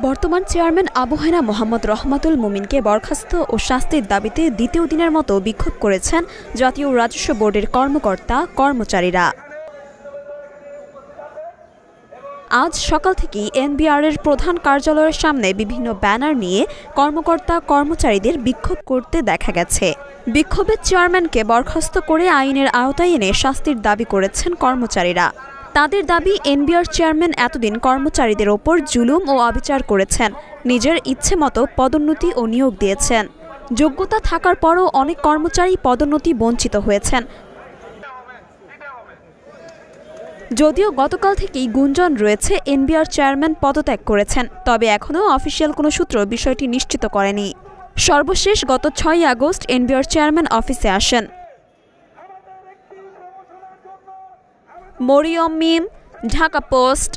বর্তমান চেয়ারম্যান আবু হেনা মোহাম্মদ রহমাতুল মুমিনকে বরখাস্ত ও শাস্তির দাবিতে দ্বিতীয় দিনের মতো বিক্ষোভ করেছেন জাতীয় রাজস্ব বোর্ডের কর্মকর্তা কর্মচারীরা। আজ সকাল থেকেই এনবিআরের প্রধান কার্যালয়ের সামনে বিভিন্ন ব্যানার নিয়ে কর্মকর্তা কর্মচারীদের বিক্ষোভ করতে দেখা গেছে। বিক্ষোভে চেয়ারম্যানকে বরখাস্ত করে আইনের আওতায় এনে শাস্তির দাবি করেছেন কর্মচারীরা। তাদের দাবি, এনবিআর চেয়ারম্যান এতদিন কর্মচারীদের ওপর জুলুম ও অবিচার করেছেন, নিজের ইচ্ছে মতো পদোন্নতি ও নিয়োগ দিয়েছেন। যোগ্যতা থাকার পরও অনেক কর্মচারী পদোন্নতি বঞ্চিত হয়েছেন। যদিও গতকাল থেকেই গুঞ্জন রয়েছে এনবিআর চেয়ারম্যান পদত্যাগ করেছেন, তবে এখনও অফিসিয়াল কোনো সূত্র বিষয়টি নিশ্চিত করেনি। সর্বশেষ গত ৬ আগস্ট এনবিআর চেয়ারম্যান অফিসে আসেন। মরিয়ম মিম, ঢাকা পোস্ট।